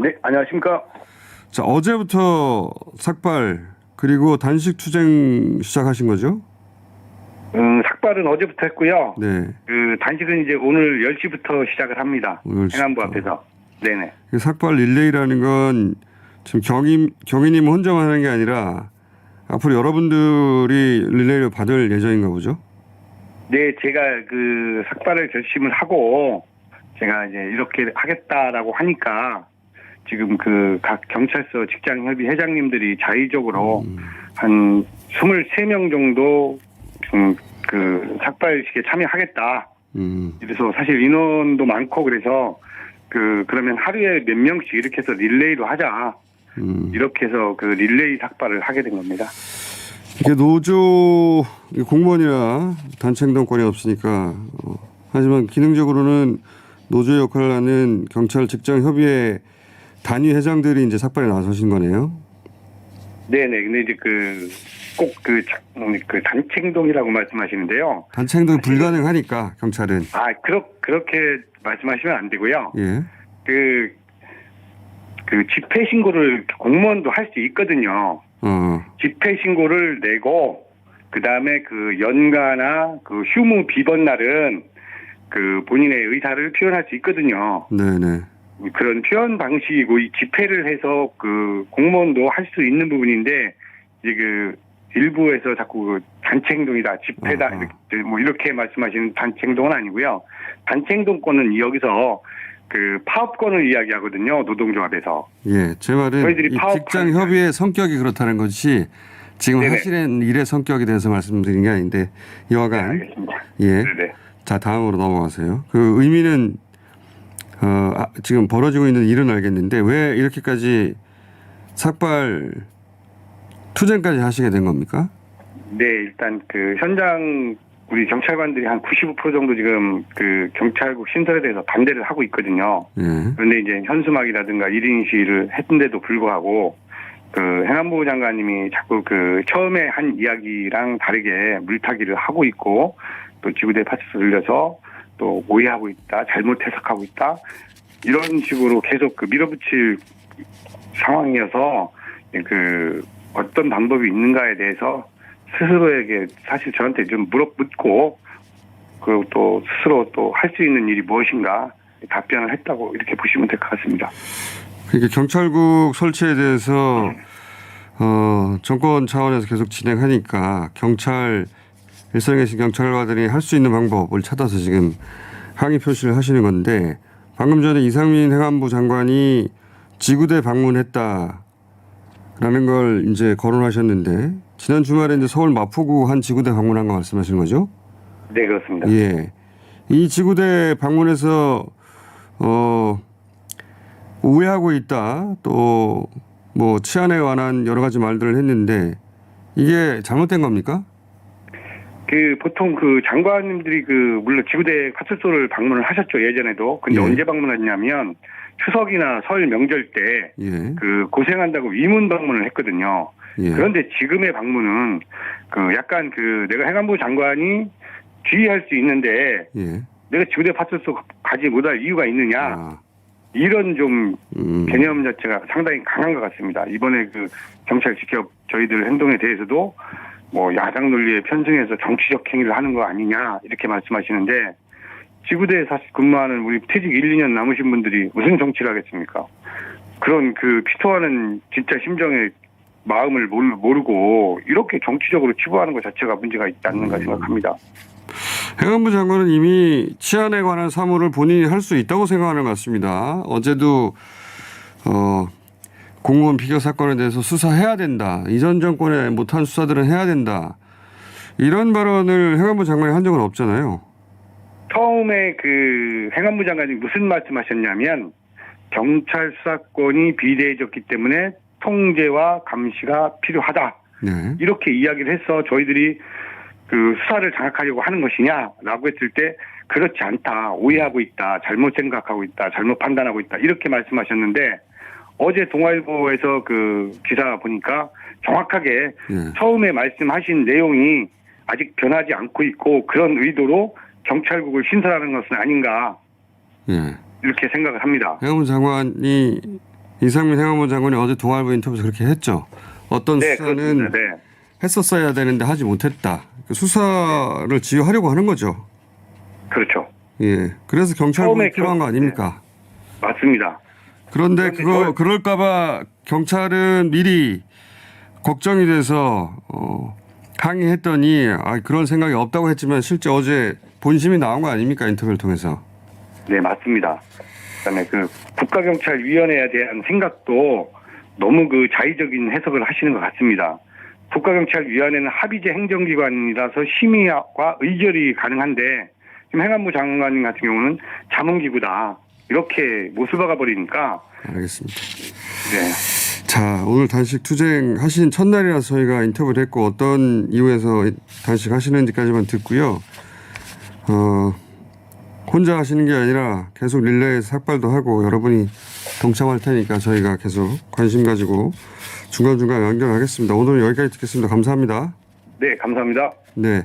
네, 안녕하십니까. 자, 어제부터 삭발 그리고 단식 투쟁 시작하신 거죠? 삭발은 어제부터 했고요. 네. 단식은 이제 오늘 10시부터 시작을 합니다. 오늘 행안부 10시부터. 앞에서. 네네. 삭발 릴레이라는 건 지금 경위님 혼자만 하는 게 아니라 앞으로 여러분들이 릴레이를 받을 예정인가 보죠? 네, 제가 삭발을 결심을 하고 제가 이제 이렇게 하겠다라고 하니까 지금 각 경찰서 직장협의 회장님들이 자의적으로 한 23명 정도 삭발식에 참여하겠다. 그래서 사실 인원도 많고 그래서 그러면 하루에 몇 명씩 이렇게 해서 릴레이로 하자. 이렇게 해서 릴레이 삭발을 하게 된 겁니다. 이게 노조 공무원이라 단체 행동권이 없으니까 하지만 기능적으로는 노조 역할을 하는 경찰 직장협의회 단위 회장들이 이제 삭발에 나서신 거네요. 네네. 근데 이제 꼭 단체 행동이라고 말씀하시는데요. 단체 행동이 불가능하니까 경찰은. 그렇게 말씀하시면 안 되고요. 예. 집회 신고를 공무원도 할 수 있거든요. 집회 신고를 내고 그다음에 연가나 휴무 비번 날은 본인의 의사를 표현할 수 있거든요. 네네. 그런 표현 방식이고 이 집회를 해서 공무원도 할 수 있는 부분인데 이제 일부에서 자꾸 단체 행동이다, 집회다 이렇게 말씀하시는 단체 행동은 아니고요. 단체 행동권은 여기서 파업권을 이야기하거든요. 노동조합에서. 예, 제 말은 이 직장 협의의 성격이 그렇다는 것이 지금 네네. 하시는 일의 성격에 대해서 말씀드린 게 아닌데 여하간. 네, 알겠습니다. 예. 네네. 자, 다음으로 넘어가세요. 의미는 지금 벌어지고 있는 일은 알겠는데 왜 이렇게까지 삭발 투쟁까지 하시게 된 겁니까? 네, 일단 현장 우리 경찰관들이 한 95% 정도 지금 경찰국 신설에 대해서 반대를 하고 있거든요. 예. 그런데 이제 현수막이라든가 1인 시위를 했는데도 불구하고 행안부 장관님이 자꾸 처음에 한 이야기랑 다르게 물타기를 하고 있고 또 지구대 파츠를 들려서 또 오해하고 있다, 잘못 해석하고 있다 이런 식으로 계속 밀어붙일 상황이어서 어떤 방법이 있는가에 대해서 스스로에게 사실 저한테 좀 묻고 그리고 또 스스로 또 할 수 있는 일이 무엇인가 답변을 했다고 이렇게 보시면 될 것 같습니다. 그러니까 경찰국 설치에 대해서 정권 차원에서 계속 진행하니까 일선에 계신 경찰관들이 할 수 있는 방법을 찾아서 지금 항의 표시를 하시는 건데 방금 전에 이상민 행안부 장관이 지구대 방문했다라는 걸 이제 거론하셨는데 지난 주말에 이제 서울 마포구 한 지구대 방문한 거 말씀하시는 거죠? 네, 그렇습니다. 예. 이 지구대 방문해서 오해하고 있다. 또 뭐 치안에 관한 여러 가지 말들을 했는데 이게 잘못된 겁니까? 보통 장관님들이 물론 지구대 파출소를 방문을 하셨죠, 예전에도. 근데 예. 언제 방문했냐면 추석이나 설 명절 때 예. 고생한다고 위문 방문을 했거든요. 예. 그런데 지금의 방문은 약간 내가 행안부 장관이 지휘할 수 있는데 예. 내가 지구대 파출소 가지 못할 이유가 있느냐. 이런 좀 개념 자체가 상당히 강한 것 같습니다. 이번에 경찰 직접 저희들 행동에 대해서도 야당 논리에 편승해서 정치적 행위를 하는 거 아니냐 이렇게 말씀하시는데 지구대에 사실 근무하는 우리 퇴직 1, 2년 남으신 분들이 무슨 정치를 하겠습니까? 그런 피토하는 진짜 심정의 마음을 모르고 이렇게 정치적으로 치부하는 것 자체가 문제가 있지 않는가 생각합니다. 행안부 장관은 이미 치안에 관한 사무를 본인이 할 수 있다고 생각하는 것 같습니다. 어제도 공무원 비교 사건에 대해서 수사해야 된다. 이전 정권에 못한 수사들은 해야 된다. 이런 발언을 행안부 장관이 한 적은 없잖아요. 처음에 행안부 장관이 무슨 말씀하셨냐면 경찰 수사권이 비대해졌기 때문에 통제와 감시가 필요하다. 네. 이렇게 이야기를 해서 저희들이 수사를 장악하려고 하는 것이냐라고 했을 때 그렇지 않다. 오해하고 있다. 잘못 생각하고 있다. 잘못 판단하고 있다. 이렇게 말씀하셨는데 어제 동아일보에서 기사 보니까 정확하게 처음에 말씀하신 내용이 아직 변하지 않고 있고 그런 의도로 경찰국을 신설하는 것은 아닌가. 이렇게 생각을 합니다. 행안부 장관이 이상민 행안부 장관이 어제 동아일보 인터뷰에서 그렇게 했죠. 어떤 네, 수사는 그렇습니다. 네. 했었어야 되는데 하지 못했다. 그 수사를 지휘하려고 하는 거죠. 그렇죠. 예. 그래서 경찰국이 처음에 필요한 거 아닙니까? 맞습니다. 그런데 그런데 그럴까봐 경찰은 미리 걱정이 돼서 항의했더니 그런 생각이 없다고 했지만 실제 어제 본심이 나온 거 아닙니까? 인터뷰를 통해서. 네, 맞습니다. 그다음에 그 국가경찰위원회에 대한 생각도 너무 그 자의적인 해석을 하시는 것 같습니다. 국가경찰위원회는 합의제 행정기관이라서 심의와 의결이 가능한데 지금 행안부 장관님 같은 경우는 자문기구다 이렇게 못을 박아버리니까. 알겠습니다. 네. 자, 오늘 단식 투쟁하신 첫날이라서 저희가 인터뷰를 했고 어떤 이유에서 단식 하시는지까지만 듣고요. 혼자 하시는 게 아니라 계속 릴레이에서 삭발도 하고 여러분이 동참할 테니까 저희가 계속 관심 가지고 중간중간 연결하겠습니다. 오늘 여기까지 듣겠습니다. 감사합니다. 네, 감사합니다. 네.